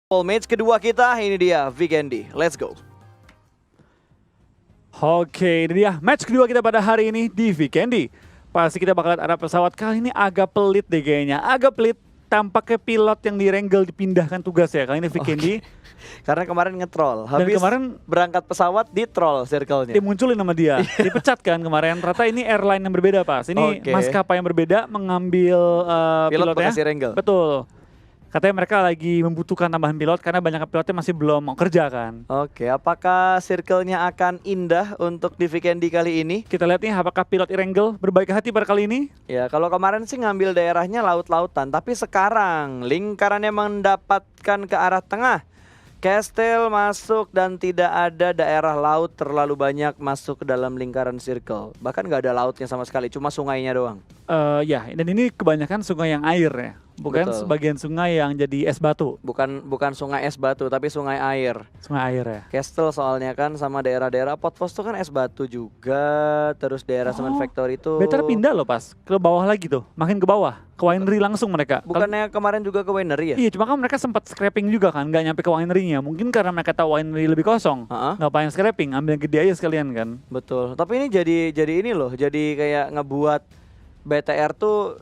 Match kedua kita, ini dia Vikendi. Let's go. Oke, ini dia match kedua kita pada hari ini di Vikendi. Pasti kita bakal ada pesawat kali ini agak pelit deh kayaknya. Agak pelit, tampaknya pilot yang di Wrangel dipindahkan tugas ya. Kali ini Vikendi. Karena kemarin nge-troll. Habis kemarin berangkat pesawat di troll circle-nya. Dimunculin nama dia. Dipecat kan kemarin. Ternyata ini airline yang berbeda, Pak. Ini maskapai yang berbeda mengambil pilot pilotnya. bekasi Wrangel. Betul. Katanya mereka lagi membutuhkan tambahan pilot karena banyak pilotnya masih belum mau kerja kan. Oke, apakah circle-nya akan indah untuk di Vikendi kali ini? Kita lihat nih apakah pilot Wrangel berbaik hati pada kali ini. Ya, kalau kemarin sih ngambil daerahnya laut-lautan, tapi sekarang lingkarannya mendapatkan ke arah tengah. Castle masuk dan tidak ada daerah laut terlalu banyak masuk ke dalam lingkaran circle. Bahkan nggak ada lautnya sama sekali, cuma sungainya doang. Ya, dan ini kebanyakan sungai yang air ya. Bukan Betul. sebagian sungai yang jadi es batu. Bukan sungai es batu, tapi sungai air. Sungai air ya. Castle soalnya kan sama daerah-daerah Potfos tuh kan es batu juga. Terus daerah Semen Factory itu. Better pindah loh pas ke bawah lagi tuh. Makin ke bawah. Ke winery langsung mereka. Bukannya kemarin juga ke winery ya? Iya, cuma kan mereka sempat scrapping juga kan. Nggak nyampe ke winery-nya. Mungkin karena mereka tahu winery lebih kosong. Nggak pengen scrapping, ambil yang gede aja sekalian kan. Betul. Tapi ini jadi ini loh. Jadi kayak ngebuat BTR tuh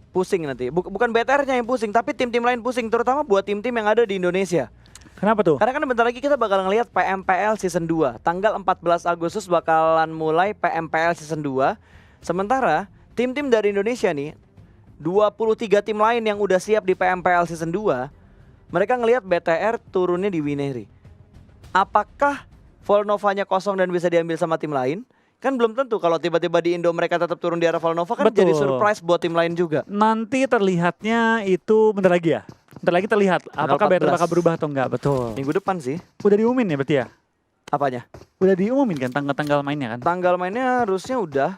pusing nanti. Bukan BTR-nya yang pusing, tapi tim-tim lain pusing. Terutama buat tim-tim yang ada di Indonesia. Kenapa tuh? Karena kan bentar lagi kita bakal ngelihat PMPL Season 2. Tanggal 14 Agustus bakalan mulai PMPL Season 2. Sementara tim-tim dari Indonesia nih, 23 tim lain yang udah siap di PMPL Season 2, mereka ngelihat BTR turunnya di Winery. Apakah Volnova-nya kosong dan bisa diambil sama tim lain? Kan belum tentu. Kalau tiba-tiba di Indo mereka tetap turun di arah Volnova kan jadi surprise buat tim lain juga. Nanti terlihatnya itu bentar lagi ya. Bentar lagi terlihat apakah BTR bakal berubah atau enggak. Betul. Minggu depan sih. Udah diumumin ya berarti ya? Apanya? Udah diumumin kan tanggal-tanggal mainnya kan? Tanggal mainnya harusnya udah.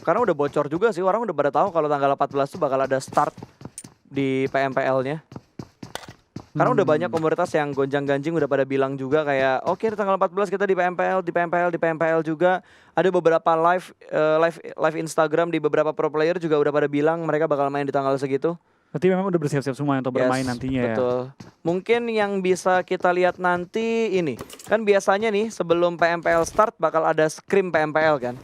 Karena udah bocor juga sih. Orang udah pada tahu kalau tanggal 14 tuh bakal ada start di PMPL-nya. Karena udah banyak komunitas yang gonjang-ganjing udah pada bilang juga kayak oke, tanggal 14 kita di PMPL juga. Ada beberapa live Instagram di beberapa pro player juga udah pada bilang mereka bakal main di tanggal segitu. Berarti memang udah bersiap-siap semua untuk bermain nantinya betul. Ya. Mungkin yang bisa kita lihat nanti ini. Kan biasanya nih sebelum PMPL start bakal ada scrim PMPL kan.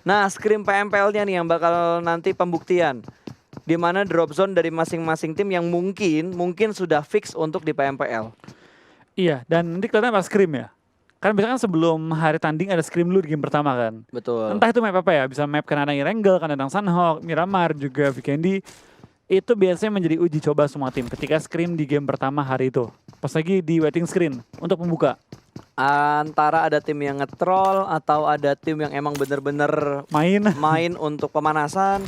Nah, scrim PMPL-nya nih yang bakal nanti pembuktian. Di mana drop zone dari masing-masing tim yang mungkin sudah fix untuk di PMPL. Iya, dan nanti kelihatan pas scrim ya. Kan biasanya kan sebelum hari tanding ada scrim dulu di game pertama kan. Betul. Entah itu map apa ya, bisa map Kanadang Wrangel, Kanadang Sunhawk, Miramar, juga Vikendi. Itu biasanya menjadi uji coba semua tim ketika scrim di game pertama hari itu. Pas lagi di waiting screen untuk membuka. Antara ada tim yang nge-troll atau ada tim yang emang bener-bener main untuk pemanasan.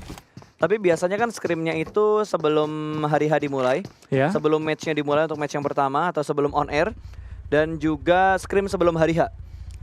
Tapi biasanya kan scrimnya itu sebelum hari-hari dimulai, sebelum matchnya dimulai untuk match yang pertama atau sebelum on air, dan juga scrim sebelum hari H.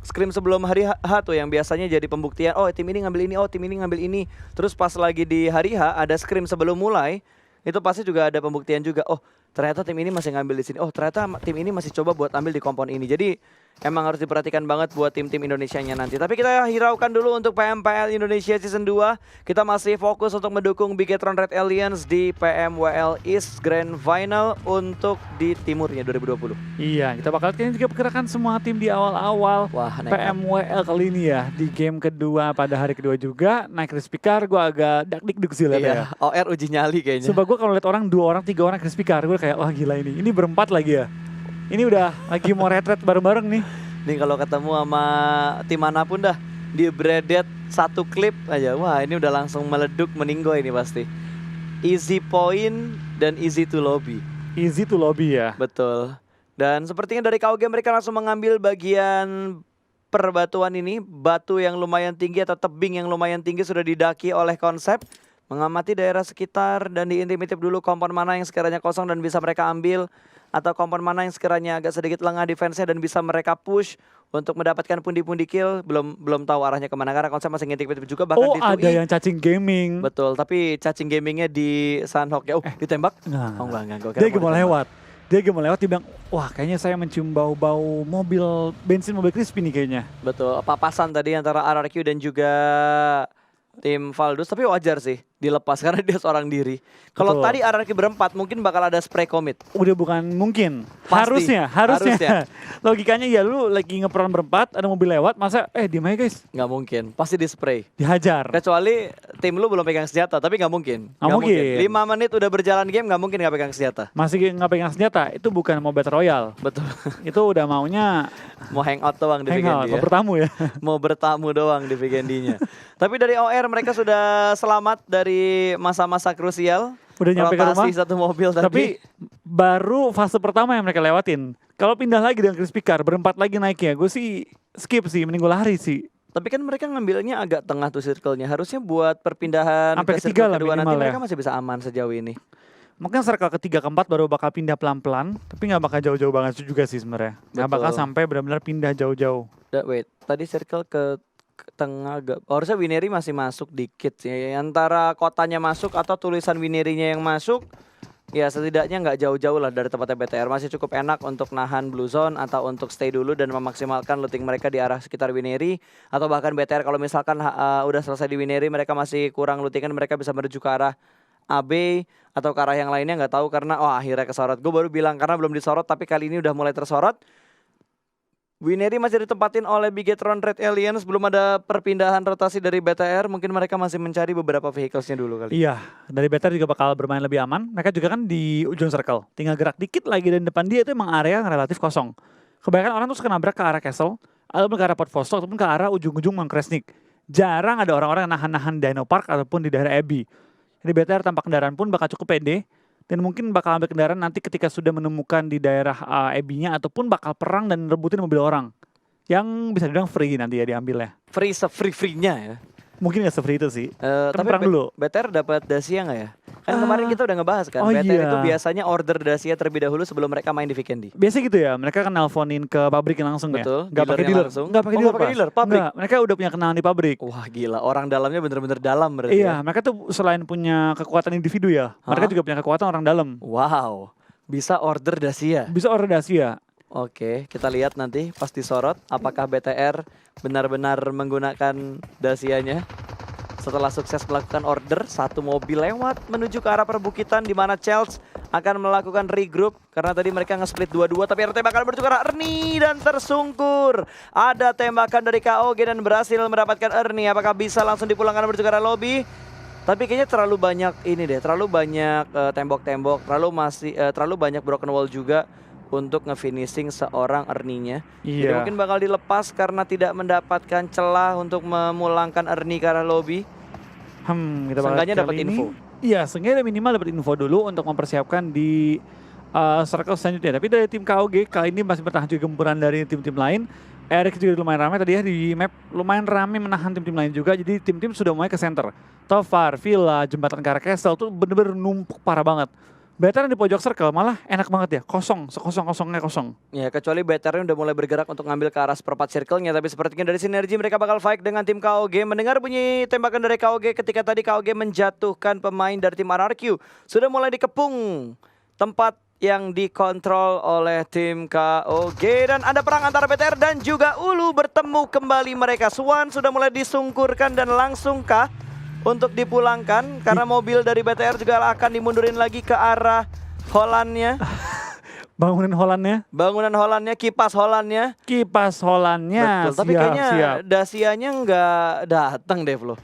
Scrim sebelum hari H tuh yang biasanya jadi pembuktian, oh tim ini ngambil ini, oh tim ini ngambil ini. Terus pas lagi di hari H ada scrim sebelum mulai, itu pasti juga ada pembuktian juga, oh ternyata tim ini masih ngambil di sini, oh ternyata tim ini masih coba buat ambil di kompon ini. Jadi emang harus diperhatikan banget buat tim-tim Indonesianya nanti. Tapi kita hiraukan dulu untuk PMPL Indonesia Season 2. Kita masih fokus untuk mendukung Bigetron Red Alliance di PMWL East Grand Final untuk di timurnya 2020. Iya, kita bakal juga pergerakan semua tim di awal-awal PMWL kali ini ya. Di game kedua pada hari kedua juga, naik crispy car gue agak dak-dik-duk sih lihat ya. OR uji nyali kayaknya. Sumpah gue kalau lihat orang 2 orang, 3 orang crispy car, gue kayak wah gila ini. Ini berempat lagi ya. Ini udah lagi mau retret bareng-bareng nih. Nih kalau ketemu sama tim manapun dah, di bredet satu klip aja. Wah ini udah langsung meleduk meninggoy ini pasti. Easy point dan easy to lobby. Easy to lobby ya. Betul. Dan sepertinya dari KOG mereka langsung mengambil bagian perbatuan ini. Batu yang lumayan tinggi atau tebing yang lumayan tinggi sudah didaki oleh konsep. Mengamati daerah sekitar dan diintimidate dulu kompon mana yang sekiranya kosong dan bisa mereka ambil. Atau kompon mana yang sekiranya agak sedikit lengah defense-nya dan bisa mereka push untuk mendapatkan pundi-pundi kill. Belum tahu arahnya kemana karena konsep masih ngintip-ngintip juga bahkan di ada yang cacing gaming. Betul, tapi cacing gamingnya di Sunhawk ya. Ditembak? Enggak. Dia mau lewat. Dia mau lewat, dia bilang, wah kayaknya saya mencium bau-bau mobil crispy nih kayaknya. Betul, papasan tadi antara RRQ dan juga tim Valdus, tapi wajar sih. dilepas karena dia seorang diri. Kalau Betul. tadi RRQ berempat mungkin bakal ada spray commit. Udah bukan mungkin. Pasti. Harusnya. Logikanya ya lu lagi ngeperan berempat, ada mobil lewat, masa diem aja guys. Nggak mungkin, pasti di spray. Dihajar. Kecuali tim lu belum pegang senjata, tapi nggak mungkin. Nggak mungkin. 5 menit udah berjalan game nggak mungkin nggak pegang senjata. Masih nggak pegang senjata, itu bukan mau Battle Royale. Betul. Itu udah maunya Mau hangout doang di hangout, Vigendi mau ya. bertamu ya. Mau bertamu doang di Vigendinya. Tapi dari OR mereka sudah selamat dari masa-masa krusial. Udah nyampe ke rumah. Rotasi satu mobil tadi. Tapi baru fase pertama yang mereka lewatin. Kalau pindah lagi dengan Crispy Car, berempat lagi naiknya, gue sih skip sih, mending gue lari sih. Tapi kan mereka ngambilnya agak tengah tuh circle-nya. Harusnya buat perpindahan Sampai ke ketiga circle lah kedua nanti minimal ya. mereka masih bisa aman sejauh ini. Mungkin circle ketiga keempat baru bakal pindah pelan-pelan, tapi nggak bakal jauh-jauh banget juga sih sebenarnya. Nggak bakal Betul. sampai benar-benar pindah jauh-jauh. Wait, tadi circle ke tengah agak. Harusnya Wineri masih masuk dikit sih. Antara kotanya masuk atau tulisan Winerinya yang masuk. Ya setidaknya nggak jauh-jauh lah dari tempatnya BTR. Masih cukup enak untuk nahan Blue Zone atau untuk stay dulu dan memaksimalkan looting mereka di arah sekitar Wineri. Atau bahkan BTR kalau misalkan udah selesai di Wineri mereka masih kurang lootingan, mereka bisa menuju ke arah AB atau ke arah yang lainnya nggak tahu karena akhirnya kesorot. Gue baru bilang karena belum disorot tapi kali ini udah mulai tersorot. Wineri masih ditempatin oleh Bigetron Red Aliens, belum ada perpindahan rotasi dari BTR, mungkin mereka masih mencari beberapa vehicles-nya dulu kali. Iya, dari BTR juga bakal bermain lebih aman. Mereka juga kan di ujung circle, tinggal gerak dikit lagi dan depan dia itu emang area yang relatif kosong. Kebanyakan orang tuh suka nabrak ke arah Castle, ataupun ke arah Port Vostok, ataupun ke arah ujung-ujung Mount Kresnik. Jarang ada orang-orang yang nahan-nahan Dino Park ataupun di daerah Abbey. Jadi BTR tanpa kendaraan pun bakal cukup pede. Dan mungkin bakal ambil kendaraan nanti ketika sudah menemukan di daerah Abbey-nya ataupun bakal perang dan rebutin mobil orang. Yang bisa dibilang free nanti ya diambilnya. Free se-free-free-nya ya. Mungkin gak se-free itu sih. Kan Tapi perang dulu. BTR dapat Dacia nggak ya? Kan kemarin kita udah ngebahas kan, oh BTR iya. itu biasanya order Dacia terlebih dahulu sebelum mereka main di Vikendi. Biasa gitu ya, mereka kan nelponin ke pabriknya langsung Betul, ya. Gak pakai dealernya dealer. langsung. Gak pakai Oh, dealer, nggak pakai Pas. dealer, pabrik. Nggak, mereka udah punya kenalan di pabrik. Wah gila, orang dalamnya bener-bener dalam berarti Iya, ya. mereka tuh selain punya kekuatan individu ya, mereka juga punya kekuatan orang dalam. Wow, bisa order Dacia. Bisa order Dacia. Oke, kita lihat nanti pas disorot apakah BTR benar-benar menggunakan Dacia-nya. Setelah sukses melakukan order, satu mobil lewat menuju ke arah perbukitan di mana Chels akan melakukan regroup karena tadi mereka nge-split 2-2 tapi ada tembakan menuju ke arah Ernie dan tersungkur. Ada tembakan dari KOG dan berhasil mendapatkan Ernie. Apakah bisa langsung dipulangkan menuju ke arah lobby? Tapi kayaknya terlalu banyak ini deh, terlalu banyak tembok-tembok, terlalu banyak broken wall juga untuk nge-finishing seorang Ernie-nya. Jadi Iya. mungkin bakal dilepas karena tidak mendapatkan celah untuk memulangkan Ernie ke arah lobby. Kita Seenggaknya bakal dapat kali ini- info. Iya, seenggaknya minimal dapat info dulu untuk mempersiapkan di circle selanjutnya. Tapi dari tim KOG kali ini masih bertahan juga gempuran dari tim-tim lain. Eric juga lumayan ramai tadi ya di map, lumayan ramai menahan tim-tim lain juga. Jadi tim-tim sudah mulai ke center. Tofar, Villa, Jembatan Kara Castle tuh bener-bener numpuk parah banget. Better di pojok circle malah enak banget ya, kosong, sekosong-kosongnya kosong. Ya kecuali BTR udah mulai bergerak untuk ngambil ke arah seperempat circle-nya. Tapi sepertinya dari sinergi mereka bakal fight dengan tim KOG. Mendengar bunyi tembakan dari KOG ketika tadi KOG menjatuhkan pemain dari tim RRQ. Sudah mulai dikepung tempat yang dikontrol oleh tim KOG. Dan ada perang antara BTR dan juga Ulu bertemu kembali mereka. Swan sudah mulai disungkurkan dan langsungkah untuk dipulangkan karena mobil dari BTR juga akan dimundurin lagi ke arah Hollandnya. Bangunan Hollandnya, Bangunan Hollandnya, kipas Hollandnya. kipas Hollandnya, Betul, tapi kayaknya Dacia-nya nggak datang deh Flo.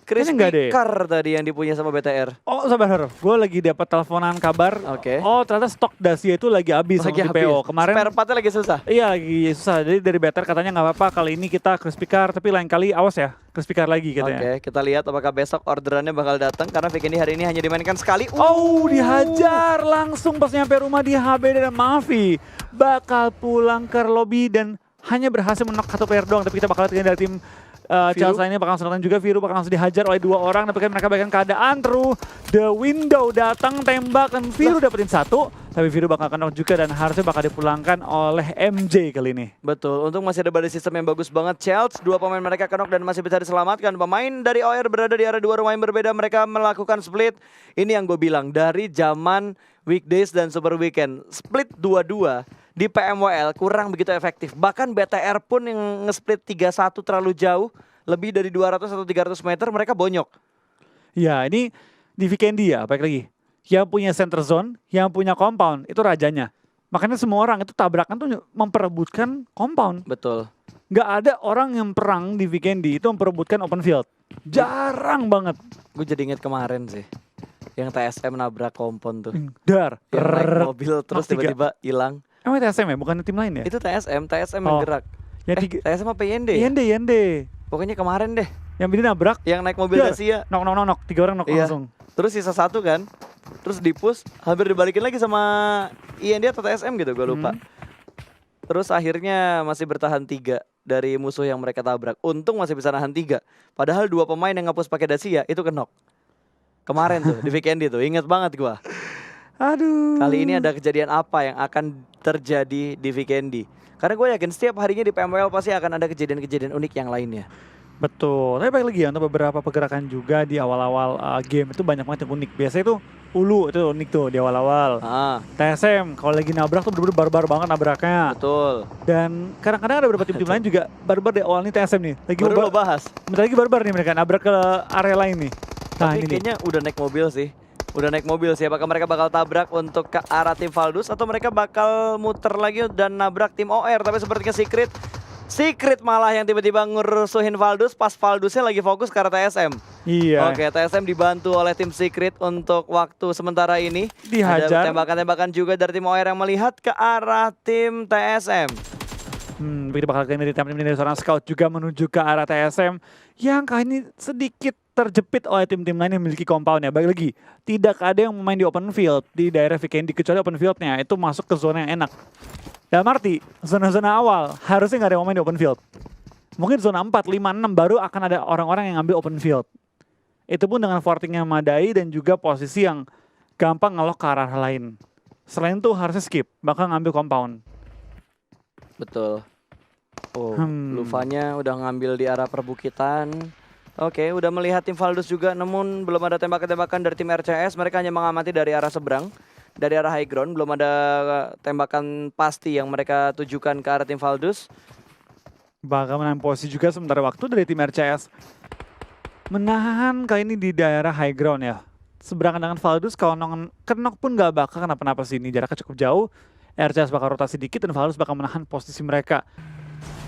Kayaknya nggak deh. Crispy Car tadi yang dipunya sama BTR. Oh sabar, gue lagi dapat teleponan kabar. Oke. Oh ternyata stok Dacia itu lagi habis sama Lagi di PO. habis. Kemarin Spare part-nya lagi susah. iya lagi susah. Jadi dari BTR katanya nggak apa-apa kali ini kita Crispy Car, tapi lain kali awas ya Crispy Car lagi katanya. Oke, kita lihat apakah besok orderannya bakal datang karena Vikendi hari ini hanya dimainkan sekali. Oh dihajar langsung pas nyampe rumah di HB dan Mavi. Bakal pulang ke lobby dan hanya berhasil menok satu player doang. Tapi kita bakal lihat dari tim Chelsea ini bakal langsung datang juga. Viru bakal langsung dihajar oleh dua orang. Tapi kan mereka bagian keadaan through the window. Datang tembak dan Viru dapetin satu. Tapi Viru bakal kena juga dan harusnya bakal dipulangkan oleh MJ kali ini. Betul, untung masih ada body system yang bagus banget. Chelsea, dua pemain mereka kenok dan masih bisa diselamatkan. Pemain dari OR berada di area dua rumah yang berbeda. Mereka melakukan split. Ini yang gue bilang, dari zaman weekdays dan super weekend. Split 2-2 di PMWL kurang begitu efektif. Bahkan BTR pun yang nge-split 3-1 terlalu jauh. Lebih dari 200 atau 300 meter mereka bonyok. Ya ini Di Vikendi ya, baik lagi. Yang punya center zone, yang punya compound, itu rajanya. Makanya semua orang itu tabrakan tuh memperebutkan compound. Betul. Nggak ada orang yang perang di Vikendi itu memperebutkan open field. Jarang banget. Gue jadi inget kemarin sih. Yang TSM nabrak kompon tuh. Dar. Yang naik mobil terus Knock tiga. tiba-tiba hilang. Emang TSM ya? Bukan tim lain ya? Itu TSM yang Oh. gerak. Yang TSM apa Yende? Ya? Yende. Pokoknya kemarin deh. Yang ini nabrak. Yang naik mobil Dar. Dacia. Nok. 3 orang nok Iya. langsung. Terus sisa 1 kan. Terus di-push. Hampir dibalikin lagi sama IND atau TSM gitu, gue lupa. Terus akhirnya masih bertahan 3 dari musuh yang mereka tabrak. Untung masih bisa nahan 3. Padahal 2 pemain yang nge-push pakai Dacia itu kenok. Kemarin tuh di Vikendi tuh, inget banget gua. Aduh. Kali ini ada kejadian apa yang akan terjadi di Vikendi? Karena gue yakin setiap harinya di PMWL pasti akan ada kejadian-kejadian unik yang lainnya. Betul. Tapi balik lagi ya, untuk beberapa pergerakan juga di awal-awal game itu banyak banget yang unik. Biasanya itu Ulu itu unik tuh di awal-awal. TSM kalau lagi nabrak tuh bener-bener barbar banget nabraknya. Betul. Dan kadang-kadang ada beberapa tim-tim lain juga barbar di awal nih TSM nih. Lagi baru lo bahas. Bentar lagi barbar nih mereka nabrak ke area lain nih. Nah, tapi ini kayaknya udah naik mobil sih. Udah naik mobil sih. Apakah mereka bakal tabrak untuk ke arah tim Valdus atau mereka bakal muter lagi dan nabrak tim OR? Tapi sepertinya Secret malah yang tiba-tiba ngerusuhin Valdus pas Valdusnya lagi fokus ke arah TSM. Iya. Oke, TSM dibantu oleh tim Secret untuk waktu sementara ini. Dihajar. Ada tembakan-tembakan juga dari tim OR yang melihat ke arah tim TSM. Begitu bakal kali ini ditempel dari seorang scout juga menuju ke arah TSM yang kali ini sedikit terjepit oleh tim-tim lain yang memiliki compound ya. Balik lagi, tidak ada yang main di open field di daerah Vikendi kecuali open fieldnya itu masuk ke zona yang enak. Dalam arti, zona-zona awal harusnya nggak ada yang main di open field. Mungkin zona 4, 5, 6 baru akan ada orang-orang yang ngambil open field. Itu pun dengan forting yang memadai dan juga posisi yang gampang ngelok ke arah lain. Selain itu harusnya skip, bakal ngambil compound. Betul. Oh, Luvanya udah ngambil di arah perbukitan. Oke, udah melihat tim Valdus juga, namun belum ada tembakan-tembakan dari tim RCS. Mereka hanya mengamati dari arah seberang, dari arah high ground. Belum ada tembakan pasti yang mereka tujukan ke arah tim Valdus. Bakal menahan posisi juga sementara waktu dari tim RCS. Menahan kali ini di daerah high ground ya. Seberangan dengan Valdus, kalau kenok pun gak bakal kenapa-napa sih. Ini jaraknya cukup jauh. RCS bakal rotasi dikit dan Valdus bakal menahan posisi mereka.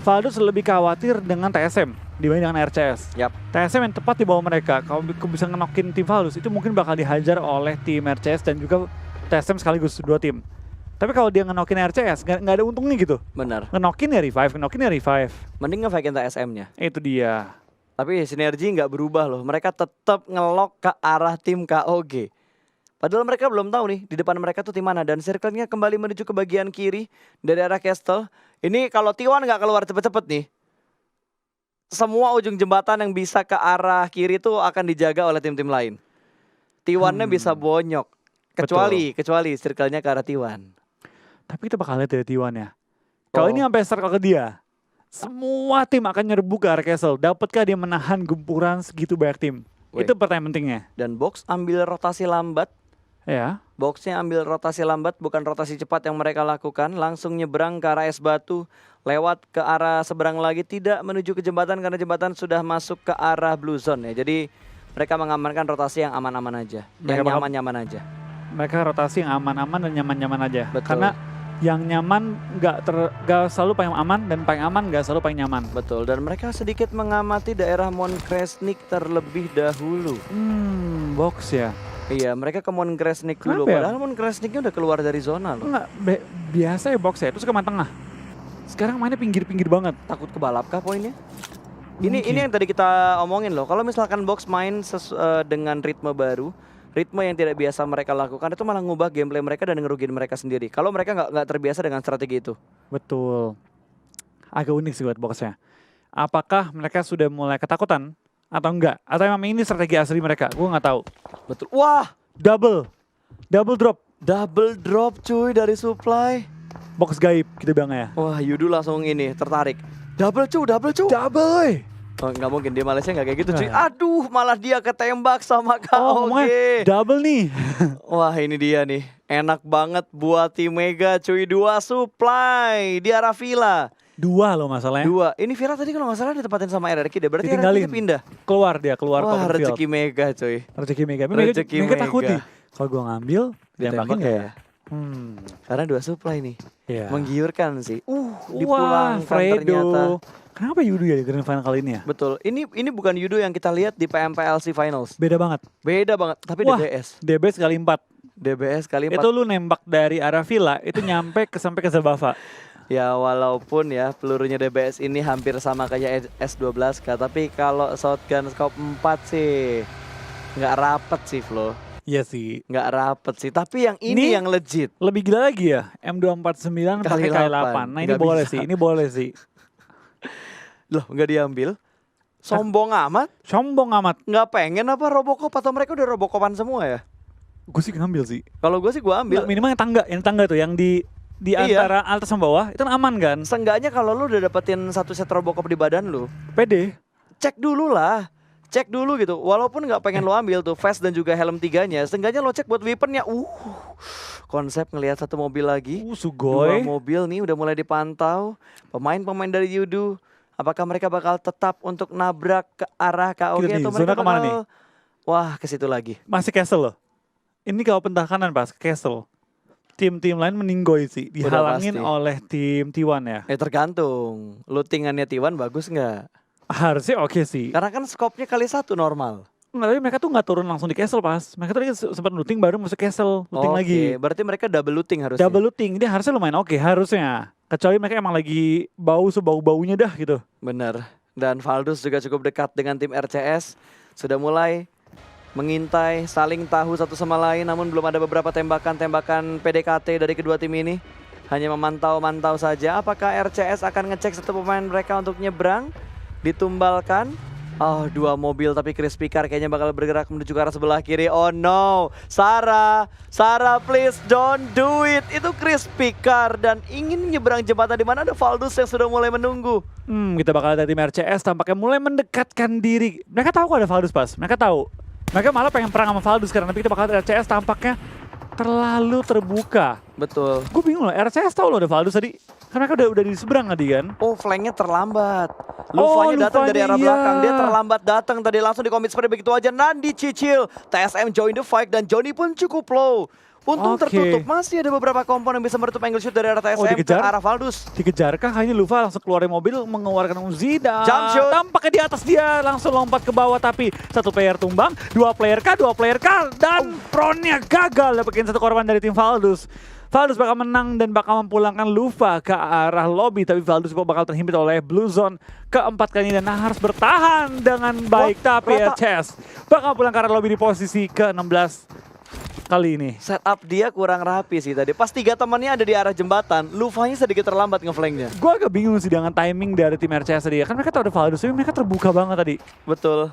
Valdus lebih khawatir dengan TSM dibanding dengan RCS. TSM yang tepat di bawah mereka. Kalau bisa ngenokin tim Valdus itu mungkin bakal dihajar oleh tim RCS dan juga TSM sekaligus 2 tim. Tapi kalau dia ngenokin RCS nggak ada untungnya gitu. Benar. Ngenokin ya revive. Mending nge-fakein TSM-nya. Itu dia. Tapi sinergi nggak berubah loh. Mereka tetap ngelok ke arah tim KOG. Padahal mereka belum tahu nih di depan mereka tuh tim mana. Dan circle-nya kembali menuju ke bagian kiri dari arah Castle. Ini kalau T1 nggak keluar cepet-cepet nih, semua ujung jembatan yang bisa ke arah kiri tuh akan dijaga oleh tim-tim lain. T1-nya bisa bonyok. Kecuali circle-nya ke arah T1. Tapi kita bakal lihat dari T1 ya. Kalau ini sampai circle ke dia, semua tim akan nyerbu ke arah Castle. Dapatkah dia menahan gempuran segitu banyak tim? Itu pertanyaan pentingnya. Dan Box ambil rotasi lambat. Ya. Boxnya ambil rotasi lambat, bukan rotasi cepat yang mereka lakukan. Langsung nyebrang ke arah es batu, lewat ke arah seberang lagi, tidak menuju ke jembatan karena jembatan sudah masuk ke arah blue zone ya. Jadi mereka mengamankan rotasi yang aman-aman aja, yang nyaman-nyaman aja. Mereka rotasi yang aman-aman dan nyaman-nyaman aja. Betul. Karena yang nyaman gak selalu paling aman dan paling aman gak selalu paling nyaman. Betul, dan mereka sedikit mengamati daerah Monkresnik terlebih dahulu. Box ya. Iya, mereka ke Monkresnik dulu. Padahal Monkresniknya udah keluar dari zona loh. Enggak, biasa ya Box ya, terus ke tengah. Sekarang mainnya pinggir-pinggir banget. Takut kebalap kah poinnya? Ini yang tadi kita omongin loh. Kalau misalkan Box main dengan ritme baru, ritme yang tidak biasa mereka lakukan, itu malah ngubah gameplay mereka dan ngerugiin mereka sendiri. Kalau mereka nggak terbiasa dengan strategi itu. Betul. Agak unik sih buat Boxnya. Apakah mereka sudah mulai ketakutan atau enggak? Atau memang ini strategi asli mereka? Gue nggak tahu. Betul. Wah, double drop cuy dari supply. Box gaib kita bilang ya. Wah, Yudu langsung ini tertarik. Double cuy. Oh, nggak mungkin di Malaysia nggak kayak gitu cuy. Aduh, malah dia ketembak sama KOG. Double nih. Wah, ini dia nih. Enak banget buat tim Mega cuy. 2 supply di arah Villa. 2 loh masalahnya. 2. Ini Vira tadi kalau nggak salah ditempatin sama RRQ deh. Berarti Ditinggalin. RRQ pindah. Keluar ke Wah, open field. rezeki mega coy. Rezeki mega. Rezeki Mega takut mega. nih. Kalau gue ngambil, ditembakin nggak ya? Karena 2 supply nih. Iya. Menggiurkan sih. Wah, Dipulangkan Fredo. ternyata. Kenapa Yudu ya di Grand Final kali ini ya? Betul. Ini bukan Yudo yang kita lihat di PMPLC Finals. Beda banget. Beda banget. Tapi Wah. DBS. DBS kali 4. DBS kali 4. Itu lu nembak dari arah villa, itu nyampe sampai ke Zabava. Ya walaupun ya pelurunya DBS ini hampir sama kayak S12K. Tapi kalau shotgun scope 4 sih nggak rapet sih Flo. Iya sih. Nggak rapet sih. Tapi yang ini yang legit. Lebih gila lagi ya, M249 pakai Kali K8. 8. Nah ini Nggak boleh bisa. sih, ini boleh sih. Loh nggak diambil? Sombong amat. Sombong amat. Nggak pengen apa Robocop atau mereka udah Robocopan semua ya? Gue sih ngambil sih. Kalau gue sih gue ambil. Nggak, minimal yang tangga tuh, yang di Iya. antara atas sama bawah, itu kan aman kan? Seenggaknya kalau lu udah dapetin satu set Robocop di badan lu, Pede. cek dulu lah. Cek dulu gitu. Walaupun nggak pengen lo ambil tuh vest dan juga helm 3-nya, seenggaknya lo cek buat weaponnya. Konsep ngelihat satu mobil lagi. Dua Sugoi. mobil nih udah mulai dipantau. Pemain-pemain dari Yudu, apakah mereka bakal tetap untuk nabrak ke arah KOG Gila nih, atau zona mereka kemana bakal wah ke situ lagi. Masih Castle loh. Ini kalau pentah kanan pas Castle. Tim-tim lain meninggoy sih. Dihalangin pasti. oleh tim T1 ya. Tergantung. Lootingannya T1 bagus nggak? Harusnya oke sih. Karena kan skopnya kali 1 normal. Nggak, tapi mereka tuh nggak turun langsung di Castle pas. Mereka tadi sempat looting baru masuk Castle. Looting Oke, lagi. berarti mereka double looting harusnya. Double looting. Dia harusnya lumayan oke, harusnya. Kecuali mereka emang lagi sebau-baunya dah gitu. Bener. Dan Valdus juga cukup dekat dengan tim RCS. Sudah mulai mengintai, saling tahu satu sama lain. Namun belum ada beberapa tembakan-tembakan PDKT dari kedua tim ini. Hanya memantau-mantau saja. Apakah RCS akan ngecek satu pemain mereka untuk nyebrang? Ditumbalkan. Oh, 2 mobil tapi Crispy Car kayaknya bakal bergerak menuju ke arah sebelah kiri. Oh no, Sarah please don't do it. Itu Crispy Car dan ingin nyebrang jembatan di mana ada Valdus yang sudah mulai menunggu. Kita bakal ada tim RCS tampaknya mulai mendekatkan diri. Mereka tahu kok ada Valdus pas. Mereka tahu. Mereka malah pengen perang sama Valdus karena nanti kita bakal ada RCS tampaknya terlalu terbuka. Betul. Gue bingung loh, RCS tahu loh ada Valdus tadi. Karena mereka udah di seberang tadi kan. Oh, flanknya terlambat. Lufanya datang dari arah Lufanya, belakang. Dia iya. terlambat datang tadi langsung di commit spray begitu aja. Nan dicicil. TSM join the fight dan Johnny pun cukup low. Untung Oke. tertutup. Masih ada beberapa kompon yang bisa menutup angle shoot dari arah TSM ke dikejar? arah Valdus. Dikejarkah kayaknya Lufa langsung keluar dari mobil mengeluarkan Uzi dan Jump shot. tampaknya di atas dia langsung lompat ke bawah tapi satu player tumbang, dua player K dan Pronnya gagal dapetin satu korban dari tim Valdus. Valdus bakal menang dan bakal memulangkan Lufa ke arah lobby tapi Valdus bakal terhimpit oleh Blue Zone keempat kalinya dan harus bertahan dengan baik tapi Rata. RCS bakal pulang ke arah lobby di posisi ke-16 kali ini. Setup dia kurang rapi sih tadi. Pas 3 temannya ada di arah jembatan, Lufanya sedikit terlambat ngeflanknya. Gue agak bingung sih dengan timing dari tim RCS tadi ya. Kan mereka tahu ada Valdus tapi mereka terbuka banget tadi. Betul.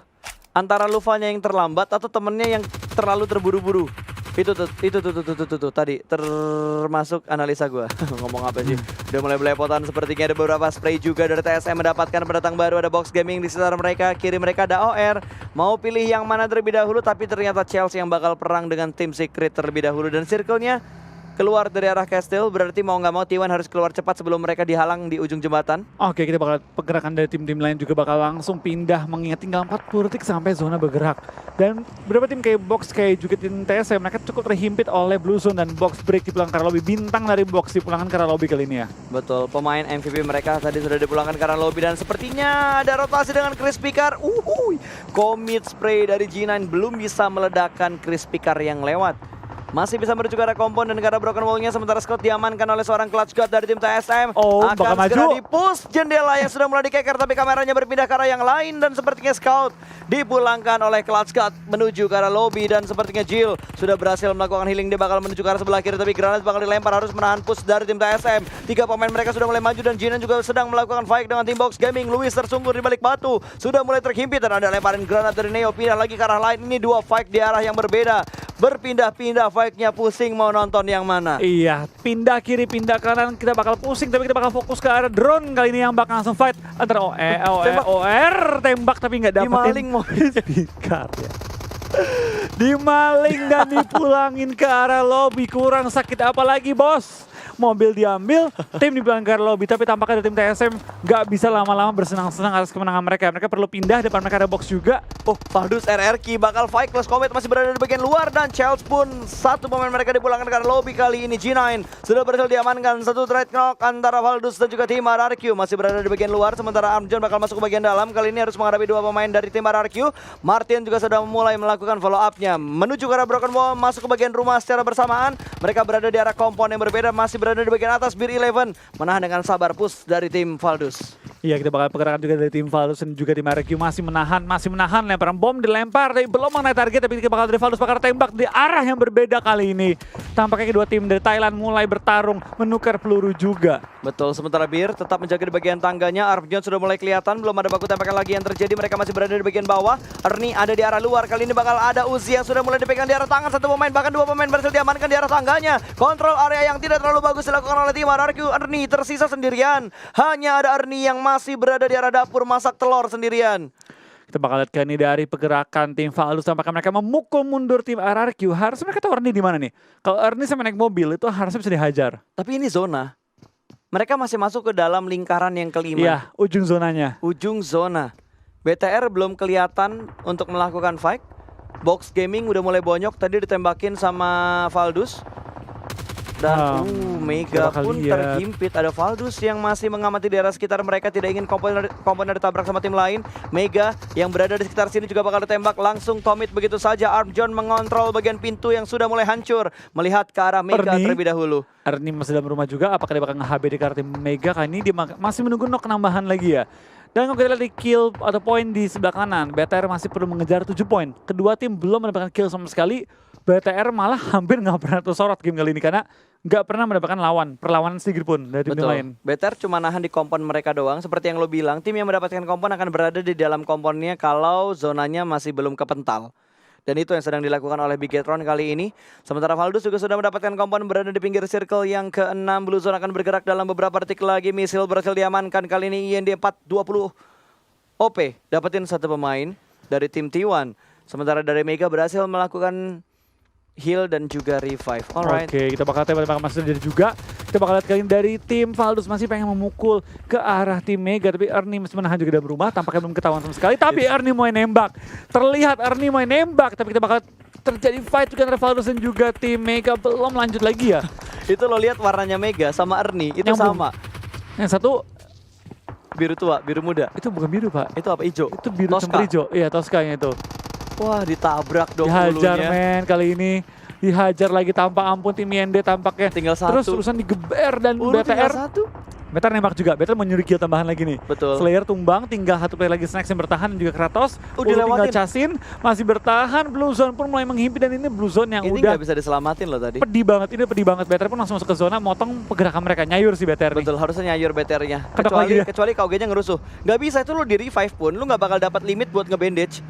Antara Lufanya yang terlambat atau temennya yang terlalu terburu-buru. Itu tuh tadi termasuk analisa gua. Ngomong apa sih? Udah mulai belepotan sepertinya ada beberapa spray juga dari TSM mendapatkan pendatang baru, ada Box Gaming di sekitar mereka, kiri mereka ada OR. Mau pilih yang mana terlebih dahulu tapi ternyata Chelsea yang bakal perang dengan tim Secret terlebih dahulu dan circle-nya keluar dari arah Castle, berarti mau nggak mau T1 harus keluar cepat sebelum mereka dihalang di ujung jembatan. Oke, kita bakal pergerakan dari tim-tim lain juga bakal langsung pindah mengingat tinggal 40 detik sampai zona bergerak. Dan beberapa tim kayak Box, kayak juga tim TSM, mereka cukup terhimpit oleh Blue Zone dan Box break dipulangkan ke arah lobby. Bintang dari Box dipulangkan ke arah lobby kali ini ya. Betul, pemain MVP mereka tadi sudah dipulangkan ke arah lobby dan sepertinya ada rotasi dengan Crispy Car. Commit spray dari G9 belum bisa meledakkan Crispy Car yang lewat. Masih bisa menuju ke arah kompon dan ke arah broken wall-nya sementara Scott diamankan oleh seorang clutch god dari tim TSM. Bakal akan segera maju. di-push jendela yang sudah mulai dikeker tapi kameranya berpindah ke arah yang lain dan sepertinya Scout dipulangkan oleh clutch god menuju ke arah lobby dan sepertinya Jill sudah berhasil melakukan healing. Dia bakal menuju ke arah sebelah kiri tapi granat bakal dilempar, harus menahan push dari tim TSM. 3 pemain mereka sudah mulai maju dan Jinan juga sedang melakukan fight dengan tim Box Gaming. Luis tersungkur di balik batu, sudah mulai terhimpit dan ada lemparan granat dari Neo, pindah lagi ke arah lain. Ini 2 fight di arah yang berbeda, berpindah-pindah fight-nya, pusing mau nonton yang mana. Iya, pindah kiri, pindah kanan, kita bakal pusing tapi kita bakal fokus ke arah drone kali ini yang bakal langsung fight antara OR tembak tapi nggak dapetin. Dimaling mau. Pikar ya. Dimaling dan dipulangin ke arah lobby. Kurang sakit apa lagi, bos? Mobil diambil, tim dipulang ke arah lobby. Tapi tampaknya dari tim TSM nggak bisa lama-lama bersenang-senang atas kemenangan mereka. Mereka perlu pindah, depan mereka ada box juga. Oh, Valdus RRQ bakal fight. Close Combat masih berada di bagian luar. Dan Childs pun satu pemain mereka dipulangkan ke arah lobby kali ini. G9 sudah berhasil diamankan. Satu trade knock antara Valdus dan juga tim RRQ. Masih berada di bagian luar. Sementara Armjon bakal masuk ke bagian dalam. Kali ini harus menghadapi dua pemain dari tim RRQ. Martin juga sudah mulai melakukan follow up-nya. Menuju ke arah Broken Wall, masuk ke bagian rumah secara bersamaan. Mereka berada di arah kompon yang berbeda. Masih berada di bagian atas. Bir 11 menahan dengan sabar push dari tim Valdus. Iya, kita bakal pergerakan juga dari tim Valdus dan juga tim RRQ masih menahan lemparan bom dilempar tapi belum mengenai target, tapi kita bakal dari Valdus bakal tembak di arah yang berbeda kali ini. Tampaknya kedua tim dari Thailand mulai bertarung menukar peluru juga. Betul, sementara Bir tetap menjaga di bagian tangganya. Armjon sudah mulai kelihatan, belum ada baku tembakan lagi yang terjadi. Mereka masih berada di bagian bawah. Ernie ada di arah luar. Kali ini bakal ada Uzi yang sudah mulai dipegang di arah tangan. Satu pemain, bahkan dua pemain berhasil diamankan di arah tangganya. Kontrol area yang tidak terlalu bagus dilakukan oleh tim RRQ. Ernie tersisa sendirian. Hanya ada Ernie yang masih berada di arah dapur masak telur sendirian. Kita bakal lihat ini dari pergerakan tim Valdus, tampaknya mereka memukul mundur tim RRQ. Harusnya mereka tahu Ernie di mana nih. Kalau Ernie sampai naik mobil itu harusnya bisa dihajar. Tapi ini zona. Mereka masih masuk ke dalam lingkaran yang kelima. Iya, ujung zonanya. Ujung zona. BTR belum kelihatan untuk melakukan fight. Box Gaming udah mulai bonyok, tadi ditembakin sama Valdus. Dan Mega pun terhimpit. Ada Valdus yang masih mengamati di area sekitar mereka, tidak ingin komponer ditabrak sama tim lain. Mega yang berada di sekitar sini juga bakal ditembak. Langsung Tomit begitu saja. Armjon mengontrol bagian pintu yang sudah mulai hancur. Melihat ke arah Mega terlebih dahulu. Ernie masih dalam rumah juga, apakah dia bakal nge-HB di kartu tim Mega? Kali ini dia masih menunggu knock nambahan lagi ya. Dan kalau kita lihat di kill atau poin di sebelah kanan, BTR masih perlu mengejar 7 poin. Kedua tim belum mendapatkan kill sama sekali. BTR malah hampir nggak pernah tersorot game kali ini karena nggak pernah mendapatkan perlawanan sedikit pun dari tim lain. BTR cuma nahan di kompon mereka doang. Seperti yang lo bilang, tim yang mendapatkan kompon akan berada di dalam komponnya kalau zonanya masih belum kepental. Dan itu yang sedang dilakukan oleh Bigetron kali ini. Sementara Valdus juga sudah mendapatkan kompon berada di pinggir circle yang ke-6. Blue Zone akan bergerak dalam beberapa detik lagi. Misil berhasil diamankan kali ini. IND 420 OP dapetin satu pemain dari tim T1. Sementara dari Mega berhasil melakukan heal dan juga revive. Alright. Oke, kita bakal masih terjadi juga. Kita bakal lihat kali ini dari tim Valdus masih pengen memukul ke arah tim Mega, tapi Ernie masih menahan juga dalam rumah, tampaknya belum ketahuan sama sekali. Tapi Ernie mau nembak. Terlihat Ernie mau nembak, tapi kita bakal terjadi fight juga antara Valdus dan juga tim Mega. Belum lanjut lagi ya. Itu lo lihat warnanya Mega sama Ernie, itu Nyambung. sama. Yang satu biru tua, biru muda. itu bukan biru, Pak. Itu apa? Ijo. Itu biru campur hijau. Iya, Tosca yang itu. Wah, ditabrak dong Dihajar bulunya. men kali ini. Dihajar lagi tanpa ampun tim IND tampaknya. Tinggal satu. Terus urusan digeber dan Tinggal BTR. satu. BTR nembak juga. BTR mau nyuri kill tambahan lagi nih. Betul. Slayer tumbang, tinggal satu player lagi Snacks yang bertahan dan juga Kratos. Dilewatin. Tinggal Chasin masih bertahan. Blue Zone pun mulai menghimpit dan ini Blue Zone yang Ini udah nggak bisa diselamatin loh tadi. pedih banget. Ini pedih banget. BTR pun langsung masuk ke zona, motong pergerakan mereka. Nyayur sih BTR nih. Betul, harusnya nyayur BTR-nya. Ketok lagi dia. Kecuali KOG-nya ngerusuh. Nggak bisa itu lo di revive pun, lo nggak bakal dapat limit buat nge-bandage.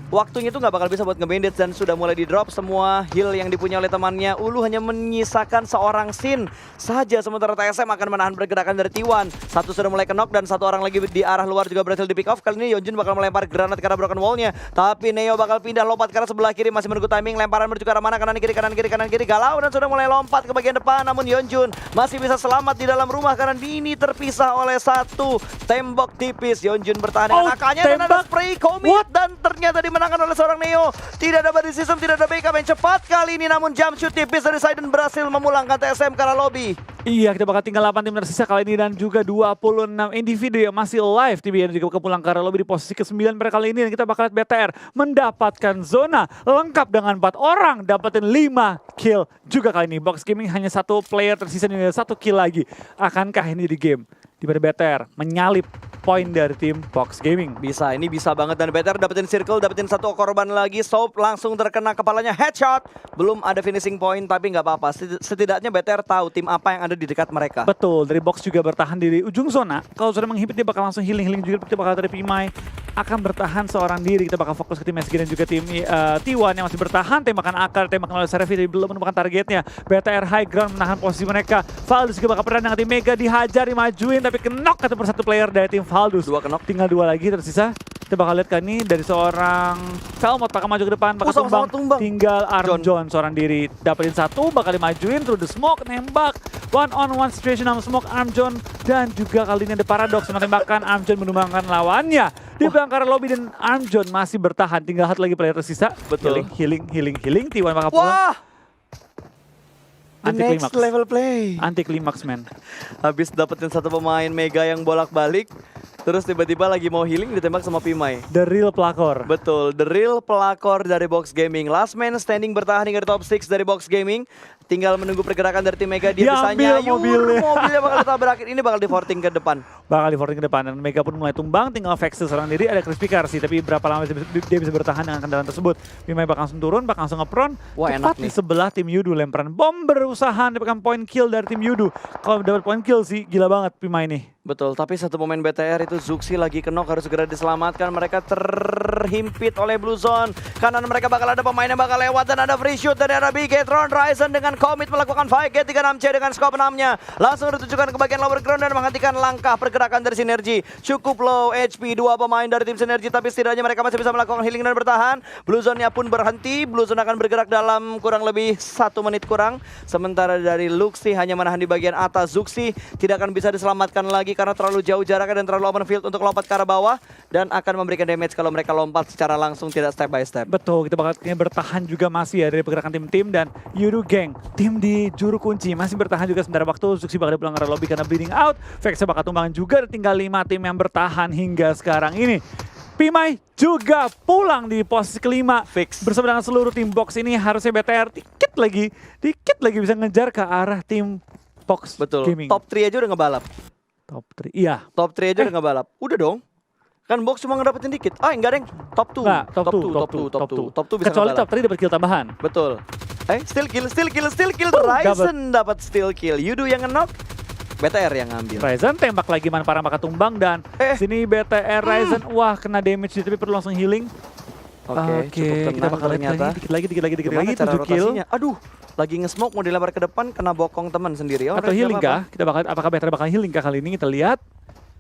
Waktunya tuh nggak bakal bisa buat nge-bandage dan sudah mulai di-drop semua heal yang dipunya oleh temannya. Ulu hanya menyisakan seorang Sin saja, sementara TSM akan menahan pergerakan dari T1. Satu sudah mulai knock dan satu orang lagi di arah luar juga berhasil di-pick off. Kali ini Yeonjun bakal melempar granat ke arah broken wall-nya. Tapi Neo bakal pindah lompat ke arah sebelah kiri, masih menunggu timing. Lemparan menuju ke arah mana, kanan kiri, kanan kiri, kanan kiri. Galau dan sudah mulai lompat ke bagian depan. Namun Yeonjun masih bisa selamat di dalam rumah karena ini terpisah oleh satu tembok tipis. Yeonjun bertahan dengan AK-nya dan ada spray commit. Dan ternyata dimenangkan oleh seorang Neo. Tidak ada body system, tidak ada backup yang cepat kali ini. Namun jump shoot tipis dari Sidon berhasil memulangkan TSM ke arah lobby. Iya, kita bakal tinggal 8 tim tersisa kali ini dan juga 26 individu yang masih live. TBN juga kepulang ke arah lobby di posisi ke-9 pada kali ini. Dan kita bakal lihat BTR mendapatkan zona lengkap dengan 4 orang. Dapetin 5 kill juga kali ini. Box Gaming hanya satu player tersisa dan 1 kill lagi. Akankah ini di game? Di pada BTR menyalip poin dari tim Box Gaming. Bisa, ini bisa banget. Dan BTR dapetin circle, dapetin satu korban lagi. Soap langsung terkena kepalanya, headshot. Belum ada finishing point, tapi nggak apa-apa. Setidaknya BTR tahu tim apa yang ada di dekat mereka. Betul, dari Box juga bertahan di ujung zona. Kalau sudah menghimpit dia bakal langsung healing juga. Kita bakal dari Pimai akan bertahan seorang diri. Kita bakal fokus ke tim SG dan juga tim T1 yang masih bertahan. Tembakan akar, tembakan oleh Servi tapi belum menemukan targetnya. BTR high ground menahan posisi mereka. Valdus juga bakal bertahan dengan tim Mega, dihajar, dimajuin tapi kenok satu persatu player dari tim Valdus. 2 kenok. Tinggal 2 lagi tersisa. Kita bakal lihat kan nih dari seorang Velmot bakal maju ke depan, bakal sama-sama tumbang. tinggal Armjon seorang diri. Dapetin satu, bakal dimajuin through the smoke, nembak. One on one situation sama smoke Armjon. Dan juga kali ini ada paradoks, tembakan Armjon menumbangkan lawannya. Di belakang lobby dan Armjon masih bertahan, tinggal satu lagi player tersisa. Betul. Healing. T1 bakal pulang. Wah! The Anti next klimaks. level play. Anti klimaks, man. Habis dapetin satu pemain mega yang bolak-balik, terus tiba-tiba lagi mau healing ditembak sama Pimai. The real pelakor. Betul, the real pelakor dari Box Gaming. Last man standing bertahan hingga di top 6 dari Box Gaming. Tinggal menunggu pergerakan dari tim Mega. Dia bisa Diambil nyayur, mobilnya bakal ditabrakin. Ini bakal di-forting ke depan. Bakal di forwarding ke depan dan Mega pun mulai tumbang, tinggal Vexel seorang diri, ada Crispy Car sih, tapi berapa lama dia bisa bertahan dengan kendaraan tersebut. Pimai bakal langsung turun, bakal langsung ngepron. Wah, Tepat enak di nih. sebelah tim Yudu, lemparan bom berusaha mendapatkan point kill dari tim Yudu. Kalau dapat point kill sih gila banget Pimai nih. Betul, tapi satu pemain BTR itu Zuxi lagi kenok, harus segera diselamatkan. Mereka terhimpit oleh Blue Zone. Kanan mereka bakal ada pemain yang bakal lewat dan ada free shoot dari arah Bigetron. Ryzen dengan komit melakukan fight get 36C dengan scope 6-nya. Langsung ditujukan ke bagian lower ground dan menghentikan langkah pergerakan dari Sinergi. Cukup low HP, dua pemain dari tim Sinergi, tapi setidaknya mereka masih bisa melakukan healing dan bertahan. Blue Zone-nya pun berhenti. Blue Zone akan bergerak dalam kurang lebih 1 menit kurang. Sementara dari Luxi hanya menahan di bagian atas. Zuxi tidak akan bisa diselamatkan lagi karena terlalu jauh jaraknya dan terlalu open field untuk lompat ke arah bawah. Dan akan memberikan damage kalau mereka lompat secara langsung, tidak step by step. Betul, kita bakal bertahan juga masih ya dari pergerakan tim-tim dan Yudu Gang. Tim di juru kunci masih bertahan juga sementara waktu. Zuxi bakal pulang ke arah lobby karena bleeding out. Vexel bakal tumbang juga, tinggal 5 tim yang bertahan hingga sekarang ini. Pimai juga pulang di posisi kelima. Fix. Bersama dengan seluruh tim box ini harusnya BTR dikit lagi bisa ngejar ke arah tim box Betul, gaming. top 3 aja udah ngebalap. Top 3, iya. Top 3 aja udah ngebalap. Udah dong. Kan box cuma ngedapetin dikit. Ah, enggak, Deng. Top 2. Nggak, top 2 Top 2 bisa Kecuali ngebalap. top 3 dapat kill tambahan. Betul. Steal kill. Dapat. Ryzen dapat steal kill. Yudu yang nge-knock, BTR yang ngambil. Ryzen tembak lagi Manparang bakal tumbang dan sini BTR Ryzen wah kena damage tapi perlu langsung healing. Oke, cukup tenang kita bakal lihat ternyata. lagi dikit lagi Gimana cara 7 kill. rotasinya? Aduh, lagi nge-smoke mau dilempar ke depan, kena bokong teman sendiri. Atau Alright, healing nggak apa-apa. kah? Kita bakal apakah BTR bakal healing kah kali ini kita lihat.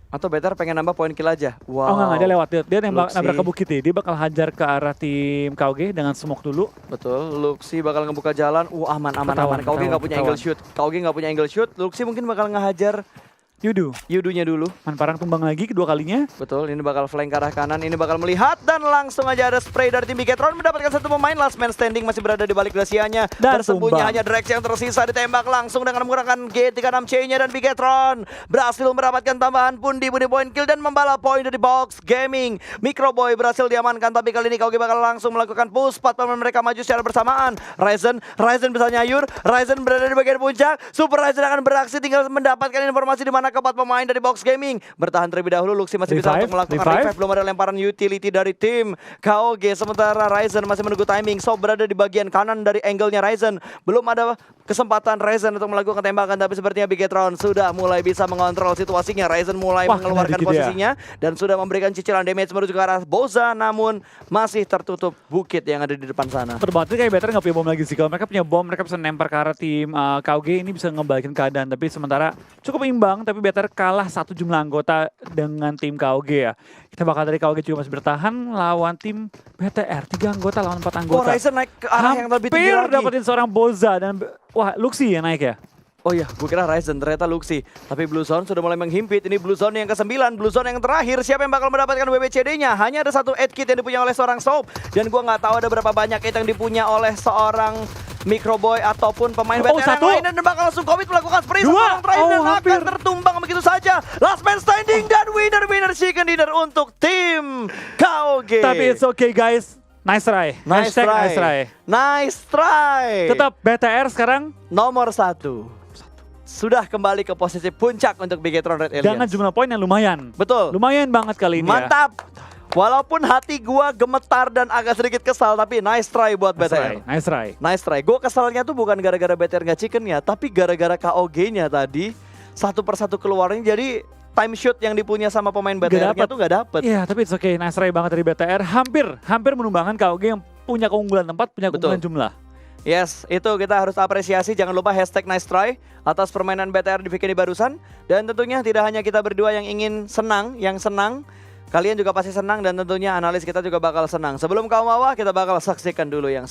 Atau BTR pengen nambah poin kill aja. Wow. Oh enggak, dia lewat. Dia nembak Luxi. nabrak ke bukit ya. Dia bakal hajar ke arah tim KOG dengan smoke dulu. Betul, Luxi bakal ngebuka jalan. Aman. Ketahuan, KOG nggak punya ketahuan. angle shoot. KOG nggak punya angle shoot. Luxi mungkin bakal ngehajar Yudu. Yudunya dulu. Manparang tumbang lagi kedua kalinya. Betul, ini bakal flank ke arah kanan, ini bakal melihat dan langsung aja ada spray dari tim Bigetron mendapatkan satu pemain. Last man standing masih berada di balik Gracianya. Dan Bersembunyi tumbang. hanya Drex yang tersisa, ditembak langsung dengan menggunakan G36C-nya dan Bigetron berhasil mendapatkan tambahan pundi-pundi poin kill dan membalas poin dari Box Gaming. Microboy berhasil diamankan, tapi kali ini KOG bakal langsung melakukan push. 4 pemain mereka maju secara bersamaan. Ryzen bisa nyayur, Ryzen berada di bagian puncak. Super Ryzen akan beraksi, tinggal mendapatkan informasi di mana keempat pemain dari Box Gaming. Bertahan terlebih dahulu, Luxi masih bisa untuk melakukan revive. Belum ada lemparan utility dari tim KOG. Sementara Ryzen masih menunggu timing. So berada di bagian kanan dari angle-nya Ryzen. Belum ada kesempatan Ryzen untuk melakukan tembakan, tapi sepertinya Bigetron sudah mulai bisa mengontrol situasinya. Ryzen mulai mengeluarkan kena dikit posisinya dan sudah memberikan cicilan damage menuju ke arah Boza, namun masih tertutup bukit yang ada di depan sana. Terbatas kayak BTR nggak punya bom lagi sih. Kalau mereka punya bom, mereka bisa nempar ke arah tim KOG, ini bisa ngebalikin keadaan. Tapi sementara cukup imbang, tapi BTR kalah satu jumlah anggota dengan tim KOG ya. Kita bakal dari KOG juga masih bertahan lawan tim BTR. 3 anggota lawan 4 anggota. Ryzen naik ke arah yang lebih tinggi Hampir lagi. dapetin seorang Boza dan wah Luxi yang naik ya. Oh iya, gue kira Ryzen, ternyata Luxi. Tapi Blue Zone sudah mulai menghimpit. Ini Blue Zone yang ke-9, Blue Zone yang terakhir. Siapa yang bakal mendapatkan WBCD-nya? Hanya ada satu 8 kit yang dipunya oleh seorang Soap. Dan gue nggak tahu ada berapa banyak kit yang dipunya oleh seorang Microboy ataupun pemain BTR yang satu. lain. Dan bakal langsung komit melakukan sprint. Dua. Seorang terakhir dan Hampir. akan tertumbang begitu saja. Last man standing dan winner chicken dinner untuk tim KOG. Tapi it's okay guys. Nice try. Hashtag nice try. Nice try. Tetap BTR sekarang Nomor 1. Sudah kembali ke posisi puncak untuk Bigetron Red Alliance. dengan jumlah poin yang lumayan. Betul. Lumayan banget kali ini ya. Mantap. Walaupun hati gua gemetar dan agak sedikit kesal, tapi nice try buat BTR. Nice try. Nice try. Gue kesalnya tuh bukan gara-gara BTR nggak chicken ya, tapi gara-gara KOG-nya tadi satu persatu keluarnya, jadi time shoot yang dipunya sama pemain BTR-nya tuh nggak dapet. Iya, tapi it's okay. Nice try banget dari BTR. Hampir menumbangkan KOG yang punya keunggulan tempat, punya keunggulan jumlah. Yes, itu kita harus apresiasi. Jangan lupa hashtag nice try atas permainan BTR di Vikini barusan. Dan tentunya tidak hanya kita berdua yang ingin senang, yang senang. Kalian juga pasti senang dan tentunya analis kita juga bakal senang. Sebelum kaum bawah, kita bakal saksikan dulu yang